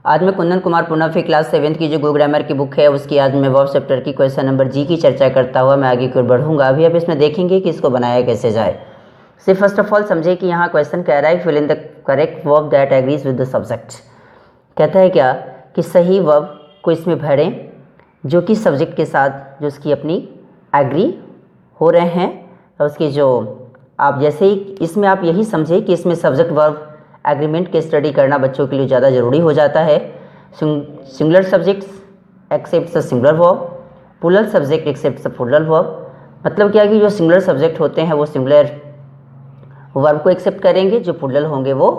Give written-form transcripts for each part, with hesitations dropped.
आज मैं कुंदन कुमार पुनः क्लास 7th की जो गो ग्रामर की बुक है उसकी आज मैं वर्ब चैप्टर की क्वेश्चन नंबर जी की चर्चा करता हुआ मैं आगे की ओर बढ़ूंगा। अभी आप इसमें देखेंगे कि इसको बनाया कैसे जाए। सिर्फ फर्स्ट ऑफ ऑल समझे कि यहाँ क्वेश्चन कह रहा है fill in the correct verb that agrees with the subject. कहता है क्या कि सही वर्ब को इसमें भरें जो कि सब्जेक्ट के साथ जो उसकी अपनी एग्री हो रहे हैं। और उसकी जो आप जैसे ही इसमें आप यही समझे कि इसमें सब्जेक्ट वर्ब एग्रीमेंट के स्टडी करना बच्चों के लिए ज़्यादा ज़रूरी हो जाता है। Singular subjects accept the singular verb, plural subject accept the plural verb. मतलब क्या कि जो सिंगुलर सब्जेक्ट होते हैं वो सिंगुलर वर्ब को एक्सेप्ट करेंगे, जो प्लूरल होंगे वो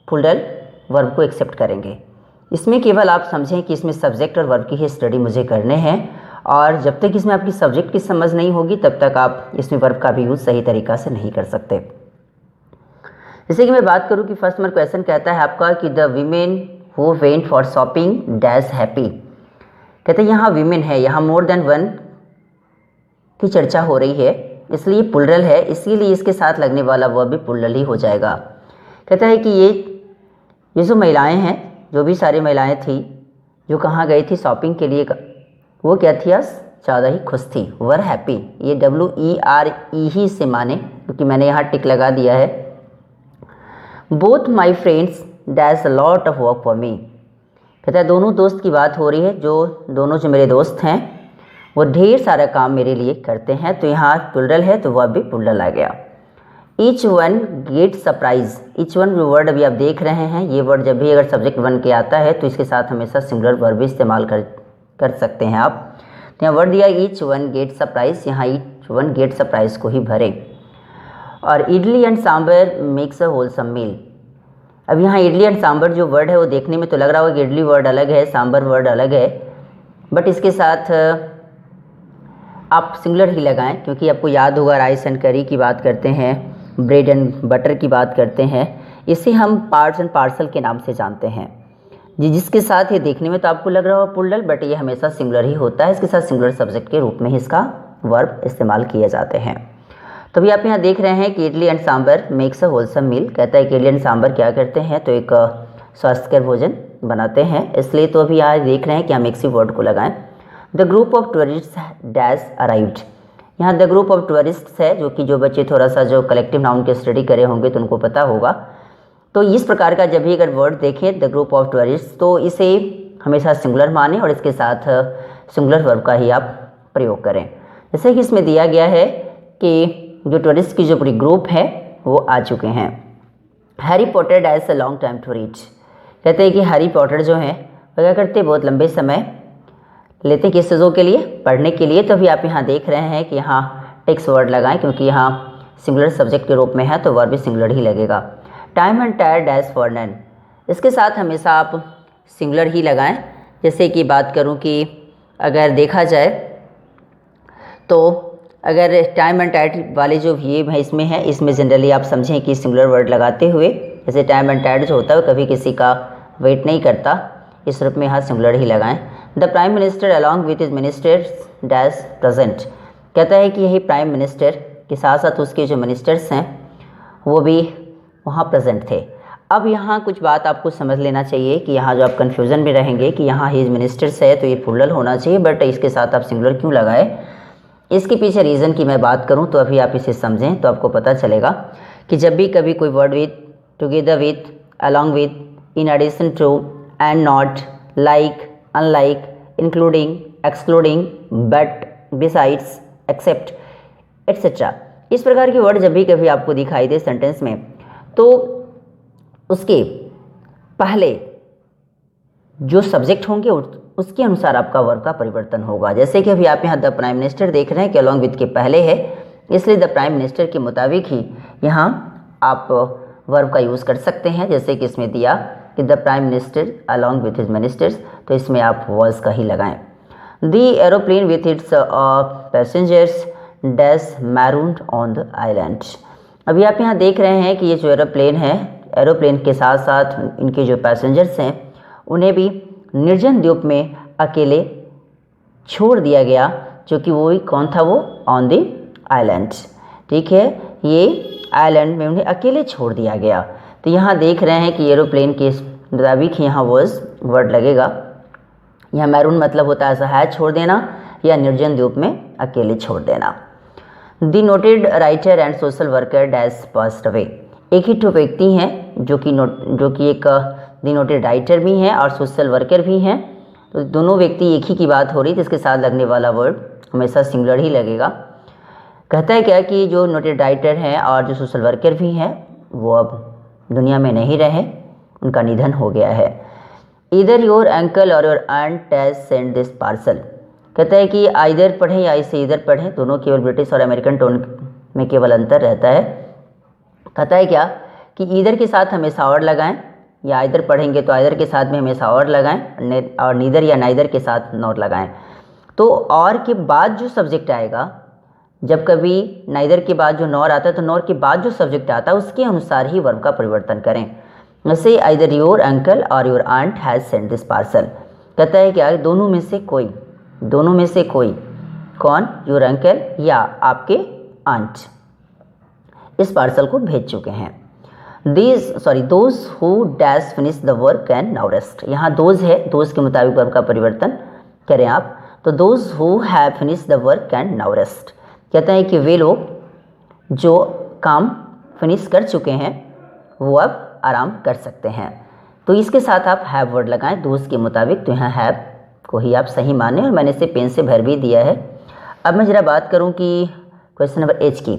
प्लूरल वर्ब को एक्सेप्ट करेंगे। इसमें केवल आप समझें कि इसमें सब्जेक्ट और वर्ब की ही स्टडी मुझे करने हैं, और जब तक इसमें आपकी सब्जेक्ट की समझ नहीं होगी तब तक आप इसमें वर्ब का भी यूज़ सही तरीक़ा से नहीं कर सकते। जैसे कि मैं बात करूं कि फर्स्ट नंबर क्वेश्चन कहता है आपका कि the women who went for shopping dash happy. कहते हैं यहाँ वीमेन है, यहाँ मोर देन वन की चर्चा हो रही है, इसलिए प्लूरल है, इसीलिए इसके साथ लगने वाला वर्ब भी प्लूरल ही हो जाएगा। कहता है कि ये जो महिलाएं हैं, जो भी सारी महिलाएं थी जो कहाँ गई थी शॉपिंग के लिए, वो क्या थी आज ज़्यादा ही खुश थी, वर हैप्पी। ये WERE ही से माने क्योंकि मैंने यहाँ टिक लगा दिया है। Both my friends dash a lot of work for me. कहता है दोनों दोस्त की बात हो रही है, दोनों जो मेरे दोस्त हैं वो ढेर सारा काम मेरे लिए करते हैं। तो यहाँ प्लूरल है तो वह भी प्लूरल आ गया। Each one get surprise. Each one जो वर्ड अभी आप देख रहे हैं, ये वर्ड जब भी अगर सब्जेक्ट वन के आता है तो इसके साथ हमेशा सिंगुलर वर्ब भी इस्तेमाल कर सकते हैं आप। तो यहाँ वर्ड दिया ईच वन गेट सरप्राइज, यहाँ ईच वन गेट सरप्राइज को ही भरें। और idli and sambar makes a wholesome meal. अब यहाँ इडली एंड सांबर जो वर्ड है वो देखने में तो लग रहा होगा कि इडली वर्ड अलग है, सांबर वर्ड अलग है, बट इसके साथ आप सिंगुलर ही लगाएं क्योंकि आपको याद होगा राइस एंड करी की बात करते हैं, ब्रेड एंड बटर की बात करते हैं, इसे हम पार्ट्स एंड पार्सल के नाम से जानते हैं। जिसके साथ ये देखने में तो आपको लग रहा हो प्लूरल, बट ये हमेशा सिंगुलर ही होता है। इसके साथ सिंगुलर सब्जेक्ट के रूप में ही इसका वर्ब इस्तेमाल किए जाते हैं। तो अभी आप यहाँ देख रहे हैं कि idli and sambar makes a wholesome meal. कहता है कि इडली एंड सांबर क्या करते हैं तो एक स्वास्थ्यकर भोजन बनाते हैं, इसलिए तो अभी यहाँ देख रहे हैं कि हम एक सी वर्ड को लगाएं। The group of tourist dash arrived. यहाँ द ग्रुप ऑफ टूरिस्ट है, जो कि जो बच्चे थोड़ा सा जो कलेक्टिव नाउन के स्टडी करे होंगे तो उनको पता होगा। तो इस प्रकार का जब भी अगर वर्ड देखें द ग्रुप ऑफ टूरिस्ट तो इसे हमेशा सिंगुलर माने और इसके साथ सिंगुलर वर्ब का ही आप प्रयोग करें। जैसे कि इसमें दिया गया है कि जो टूरिस्ट की जो पूरी ग्रुप है वो आ चुके हैं। Harry Potter dash a long time to reach. कहते हैं कि हैरी पॉटर जो हैं वो क्या करते हैं, बहुत लंबे समय लेते हैं किस चीज़ों के लिए, पढ़ने के लिए। तो अभी आप यहाँ देख रहे हैं कि यहाँ टेक्स्ट वर्ड लगाएं क्योंकि यहाँ सिंगुलर सब्जेक्ट के रूप में है तो वर्ब भी सिंगुलर ही लगेगा। Time and tide dash for none. इसके साथ हमेशा आप सिंगुलर ही लगाएं। जैसे कि बात करूँ कि अगर देखा जाए तो अगर टाइम एंड टाइड वाले जो ये है इसमें है, इसमें जनरली आप समझें कि सिंगुलर वर्ड लगाते हुए, जैसे टाइम एंड टाइड जो होता है वो कभी किसी का वेट नहीं करता, इस रूप में यहाँ सिंगुलर ही लगाएं। The prime minister along with his ministers dash present. कहता है कि यही प्राइम मिनिस्टर के साथ साथ उसके जो मिनिस्टर्स हैं वो भी वहाँ प्रेजेंट थे। अब यहाँ कुछ बात आपको समझ लेना चाहिए कि यहाँ जो आप कन्फ्यूज़न में रहेंगे कि यहाँ हिज मिनिस्टर्स है तो ये प्लूरल होना चाहिए, बट इसके साथ आप सिंगुलर क्यों लगाए, इसके पीछे रीज़न की मैं बात करूं तो अभी आप इसे समझें तो आपको पता चलेगा कि जब भी कभी कोई word with, together with, along with, in addition to, and not, like, unlike, including, excluding, but, besides, except, etcetera, इस प्रकार के वर्ड जब भी कभी आपको दिखाई दे सेंटेंस में तो उसके पहले जो सब्जेक्ट होंगे उसके अनुसार आपका वर्ब का परिवर्तन होगा। जैसे कि अभी आप यहाँ द प्राइम मिनिस्टर देख रहे हैं कि अलॉन्ग विथ के पहले है, इसलिए द प्राइम मिनिस्टर के मुताबिक ही यहाँ आप वर्ब का यूज़ कर सकते हैं। जैसे कि इसमें दिया कि the prime minister along with his ministers, तो इसमें आप वर्स का ही लगाएं। The aeroplane with its passengers dash marooned on the island. अभी आप यहाँ देख रहे हैं कि ये जो एरोप्लेन है, एरोप्लेन के साथ साथ इनके जो पैसेंजर्स हैं उन्हें भी निर्जन द्वीप में अकेले छोड़ दिया गया, जो कि वो कौन था, वो ऑन द आइलैंड। ठीक है, ये आइलैंड में उन्हें अकेले छोड़ दिया गया। तो यहाँ देख रहे हैं कि एरोप्लेन के मुताबिक यहाँ वर्स वर्ड लगेगा। यहाँ मैरून मतलब होता है असहाय छोड़ देना या निर्जन द्वीप में अकेले छोड़ देना। The noted writer and social worker dash passed away. एक ही तो व्यक्ति हैं जो कि एक द नोटेड राइटर भी हैं और सोशल वर्कर भी हैं, तो दोनों व्यक्ति एक ही की बात हो रही थी, इसके साथ लगने वाला वर्ड हमेशा सिंगुलर ही लगेगा। कहता है क्या कि जो नोटेड राइटर हैं और जो सोशल वर्कर भी हैं वो अब दुनिया में नहीं रहे, उनका निधन हो गया है। इधर your uncle or your aunt has send this parcel. कहता है कि आइदर पढ़ें या इसे इधर पढ़ें, दोनों केवल ब्रिटिश और अमेरिकन टोन में केवल अंतर रहता है। कहता है क्या कि इधर के साथ हमेशा और लगाएं, या आइदर पढ़ेंगे तो आइदर के साथ में हमेशा और लगाएं, और नीदर या नाइदर के साथ नॉट लगाएं। तो और के बाद जो सब्जेक्ट आएगा, जब कभी नाइदर के बाद जो नॉर आता है तो नॉर के बाद जो सब्जेक्ट आता है उसके अनुसार ही वर्ब का परिवर्तन करें। जैसे either your uncle or your aunt has send this parcel. कहता है क्या दोनों में से कोई, दोनों में से कोई, कौन, योर अंकल या आपके आंट, इस पार्सल को भेज चुके हैं। Those who dash finish the work can now rest. यहाँ दोज है, दोज के मुताबिक वर्ब का परिवर्तन करें आप, तो those who have finish the work can now rest. कहते हैं कि वे लोग जो काम फिनिश कर चुके हैं वो अब आराम कर सकते हैं। तो इसके साथ आप हैव वर्ड लगाएं दोज के मुताबिक, तो यहाँ हैव को ही आप सही माने, और मैंने इसे पेन से भर भी दिया है। अब मैं ज़रा बात करूँ कि क्वेश्चन नंबर एच की,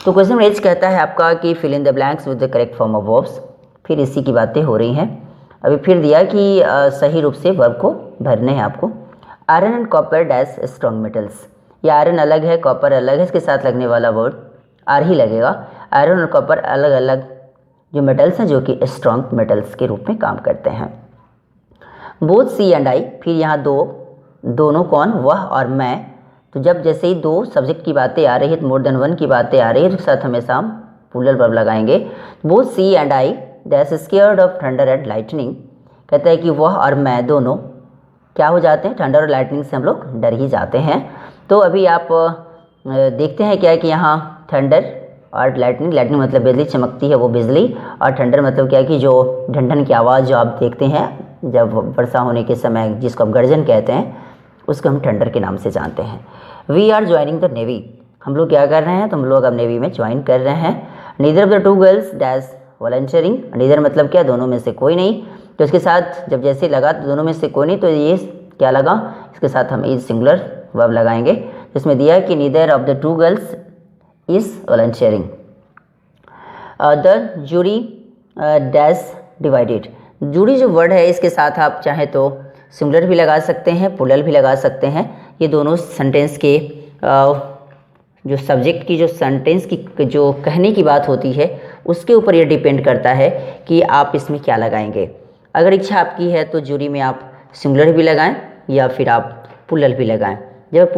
तो क्वेश्चन नंबर एच कहता है आपका कि fill in the blanks with the correct form of verbs. फिर इसी की बातें हो रही हैं। अभी फिर दिया कि सही रूप से वर्ब को भरने हैं आपको। Iron and copper dash strong metals. ये आयरन अलग है, कॉपर अलग है, इसके साथ लगने वाला वर्ड आर ही लगेगा। आयरन और कॉपर अलग अलग जो मेटल्स हैं जो कि स्ट्रॉन्ग मेटल्स के रूप में काम करते हैं। बोथ सी एंड आई, फिर यहाँ दोनों कौन, वह और मैं। तो जब जैसे ही दो सब्जेक्ट की बातें आ रही है, मोर देन वन की बातें आ रही है, तो साथ हमेशा हम प्लूरल वर्ब लगाएंगे। Both she and I dash scared of thunder and lightning. कहता है कि वह और मैं दोनों क्या हो जाते हैं, थंडर और लाइटनिंग से हम लोग डर ही जाते हैं। तो अभी आप देखते हैं क्या है कि यहाँ थंडर और लाइटनिंग मतलब बिजली चमकती है वो बिजली, और थंडर मतलब क्या है कि जो ढंढन की आवाज़ जो आप देखते हैं जब वर्षा होने के समय, जिसको आप गर्जन कहते हैं, उसको हम थंडर के नाम से जानते हैं। We are joining the navy. हम लोग क्या कर रहे हैं, तो हम लोग अब नेवी में ज्वाइन कर रहे हैं। Neither of the two girls dash volunteering. Neither मतलब क्या, दोनों में से कोई नहीं। तो इसके साथ जब जैसे लगा तो दोनों में से कोई नहीं, तो ये क्या लगा, इसके साथ हम इज सिंगुलर वर्ब लगाएंगे। इसमें दिया है कि neither of the two girls is volunteering. The jury dash divided. Jury जो वर्ड है इसके साथ आप चाहे तो सिंगुलर भी लगा सकते हैं, प्लूरल भी लगा सकते हैं। ये दोनों सेंटेंस के जो सब्जेक्ट की, जो सेंटेंस की जो कहने की बात होती है उसके ऊपर ये डिपेंड करता है कि आप इसमें क्या लगाएंगे। अगर इच्छा आपकी है तो जूरी में आप सिंगुलर भी लगाएं या फिर आप प्लूरल भी लगाएं। जब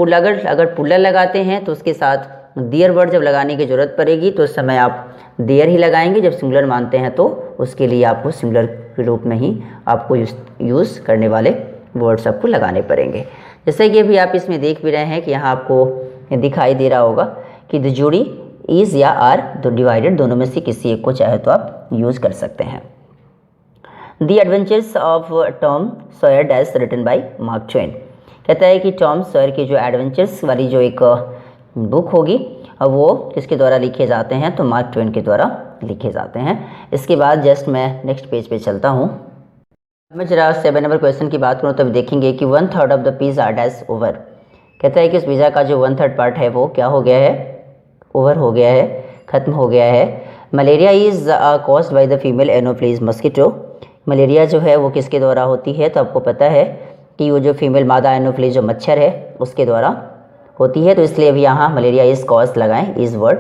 अगर प्लूरल लगाते हैं तो उसके साथ देयर वर्ड जब लगाने की ज़रूरत पड़ेगी तो उस समय आप देयर ही लगाएंगे। जब सिंगुलर मानते हैं तो उसके लिए आपको सिंगुलर के रूप में ही आपको यूज़ करने वाले वर्ड्स आपको लगाने पड़ेंगे। जैसे कि अभी आप इसमें देख भी रहे हैं कि यहाँ आपको दिखाई दे रहा होगा कि द जूरी इज़ या आर दो डिवाइडेड, दोनों में से किसी एक को चाहे तो आप यूज़ कर सकते हैं। The adventures of Tom Sawyer dash written by Mark Twain. कहता है कि टॉम सॉयर की जो एडवेंचर्स वाली जो एक बुक होगी वो किसके द्वारा लिखे जाते हैं, तो मार्क ट्वेन के द्वारा लिखे जाते हैं। इसके बाद जस्ट मैं नेक्स्ट पेज पे चलता हूँ। मैं जरा 7 नंबर क्वेश्चन की बात करूँ तब देखेंगे कि 1/3 of the pizza dash over. कहता है कि उस पिज़्ज़ा का जो 1/3 पार्ट है वो क्या हो गया है, ओवर हो गया है, ख़त्म हो गया है। Malaria is caused by the female Anopheles mosquito. Malaria जो है वो किसके द्वारा होती है, तो आपको पता है कि वो जो फीमेल मादा एनोफ्लीज जो मच्छर है उसके द्वारा होती है। तो इसलिए अभी यहाँ मलेरिया इज़ कॉज लगाएं, is word.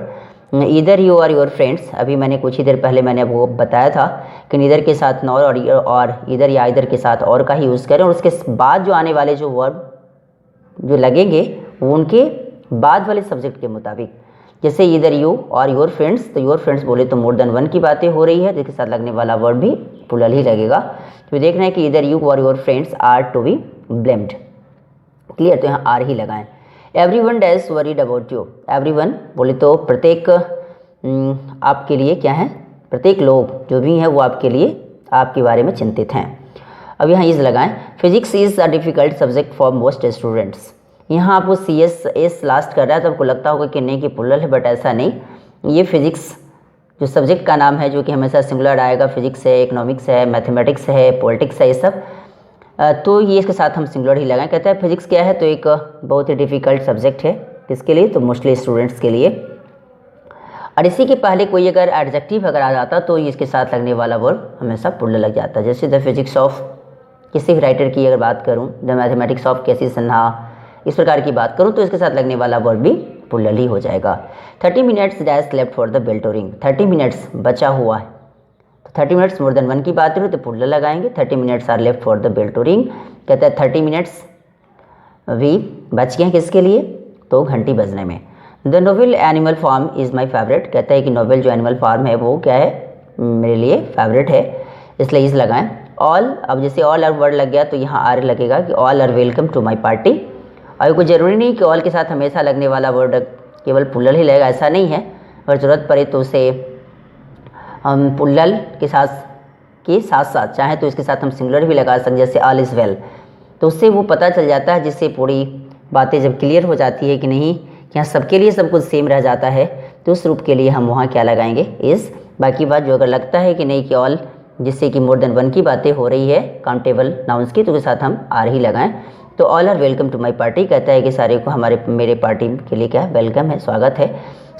Either you or your friends, अभी मैंने कुछ ही देर पहले मैंने आपको बताया था कि नीदर के साथ नॉर और इधर या इधर के साथ और का ही यूज़ करें, और उसके बाद जो आने वाले जो वर्ब जो लगेंगे वो उनके बाद वाले सब्जेक्ट के मुताबिक। जैसे इधर यू और योर फ्रेंड्स, तो योर फ्रेंड्स बोले तो मोर देन वन की बातें हो रही है, जिसके साथ लगने वाला वर्ड भी प्लूरल ही लगेगा। तो देख रहे हैं कि इधर you or your friends are to be blamed, clear, तो यहाँ आर ही लगाएं। Everyone dash worried about you. Everyone बोले तो प्रत्येक आपके लिए क्या है, प्रत्येक लोग जो भी हैं वो आपके लिए, आपके बारे में चिंतित हैं। अब यहाँ इज लगाएं। Physics is a difficult subject for most students. यहाँ आपको CS लास्ट कर रहा है तो आपको लगता होगा कि नहीं कि प्लूरल है, बट ऐसा नहीं। ये फिजिक्स जो सब्जेक्ट का नाम है जो कि हमेशा सिंगुलर आएगा, फिजिक्स है, इकोनॉमिक्स है, मैथमेटिक्स है, पॉलिटिक्स है, ये सब, तो ये इसके साथ हम सिंगुलर ही लगाएं। कहता है फिजिक्स क्या है, तो एक बहुत ही डिफ़िकल्ट सब्जेक्ट है। किसके लिए, तो मोस्टली स्टूडेंट्स के लिए। और इसी के पहले कोई अगर एडजेक्टिव अगर आ जाता तो इसके साथ लगने वाला वर्ब हमेशा प्लूरल लग जाता। जैसे द फिजिक्स ऑफ किसी भी राइटर की अगर बात करूँ, the mathematics of KC. Sinha, इस प्रकार की बात करूँ तो इसके साथ लगने वाला वर्ब भी प्लूरल ही हो जाएगा। 30 minutes dash left for the bell to ring. 30 minutes बचा हुआ है, तो 30 मिनट्स मोर देन 1 की बात करूँ तो प्लूरल लगाएंगे। 30 minutes are left for the bell to ring. कहता है 30 मिनट्स भी बच गए हैं किसके लिए, तो घंटी बजने में। The novel Animal Farm is my favourite. कहता है कि नोवेल जो एनिमल फार्म है वो क्या है, मेरे लिए फेवरेट है, इसलिए इज़ लगाएं। ऑल, अब जैसे ऑल आर वर्ड लग गया तो यहाँ आर लगेगा कि all are welcome to my party. और कोई ज़रूरी नहीं कि ऑल के साथ हमेशा लगने वाला वर्ड केवल प्लूरल ही लगेगा, ऐसा नहीं है। अगर ज़रूरत पड़े तो उसे हम प्लूरल के साथ साथ चाहें तो इसके साथ हम सिंगुलर भी लगा सकते, जैसे ऑल इज़ वेल, तो उससे वो पता चल जाता है, जिससे पूरी बातें जब क्लियर हो जाती है कि नहीं कि यहाँ सबके लिए सब कुछ सेम रह जाता है, तो उस रूप के लिए हम वहाँ क्या लगाएंगे, इज़। बाकी बात जो अगर लगता है कि नहीं कि ऑल, जिससे कि मोर देन 1 की बातें हो रही है काउंटेबल नाउंस की, तो उसके साथ हम आर ही लगाएं। तो all are welcome to my party. कहता है कि सारे को मेरे पार्टी के लिए क्या है, वेलकम है, स्वागत है।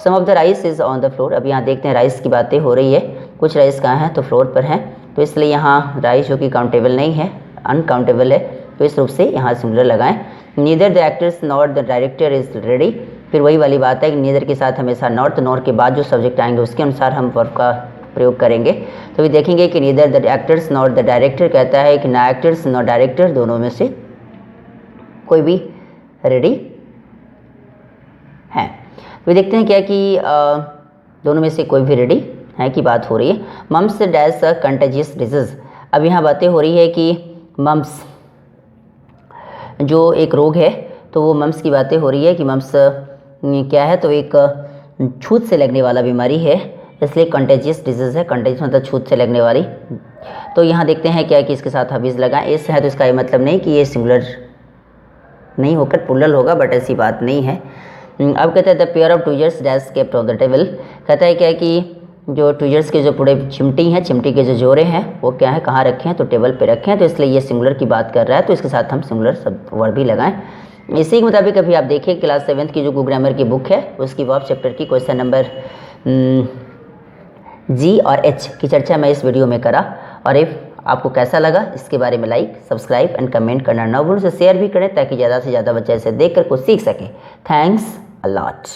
Some of the rice is on the floor. अब यहाँ देखते हैं राइस की बातें हो रही है, कुछ राइस कहाँ हैं, तो फ्लोर पर हैं, तो इसलिए यहाँ राइस जो कि काउंटेबल नहीं है, अनकाउंटेबल है, तो इस रूप से यहाँ सिंगुलर लगाएं। Neither the actors not the director is ready. फिर वही वाली बात है कि नीदर के साथ हमेशा नॉट, नॉर के बाद जो सब्जेक्ट आएंगे उसके अनुसार हम वर्ब का प्रयोग करेंगे। तो भी देखेंगे कि neither the actors not the director, कहता है कि ना एक्टर्स नॉट डायरेक्टर, दोनों में से कोई भी रेडी है। तो देखते हैं क्या कि दोनों में से कोई भी रेडी है की बात हो रही है। Mumps dash contagious disease. अब यहाँ बातें हो रही है कि मम्स जो एक रोग है, तो वो मम्स की बातें हो रही है कि मम्स क्या है, तो एक छूत से लगने वाला बीमारी है, इसलिए कंटेजियस डिजीज़ है। कंटेजियस मतलब छूत से लगने वाली। तो यहाँ देखते हैं क्या कि इसके साथ हबीज़ लगाएं। इस है तो इसका ये मतलब नहीं कि ये सिंगुलर नहीं होकर प्लूरल होगा, बट ऐसी बात नहीं है। अब कहता है the pair of tweezers dash kept on the table. कहता है क्या कि जो ट्विजर्स के जो पूरे चिमटी हैं, चिमटी के जो जोड़े हैं वो क्या है, कहाँ रखे हैं, तो टेबल पे रखे हैं, तो इसलिए ये सिंगुलर की बात कर रहा है, तो इसके साथ हम सिंगुलर सब वर्ड भी लगाएं। इसी के मुताबिक अभी आप देखिए क्लास 7th की जो गो ग्रामर की बुक है उसकी वर्ब चैप्टर की क्वेश्चन नंबर G और H की चर्चा मैं इस वीडियो में करा। और इफ़ आपको कैसा लगा इसके बारे में लाइक, सब्सक्राइब एंड कमेंट करना ना भूलें, शेयर भी करें ताकि ज़्यादा से ज़्यादा बच्चे इसे देख कर कुछ सीख सकें। Thanks a lot.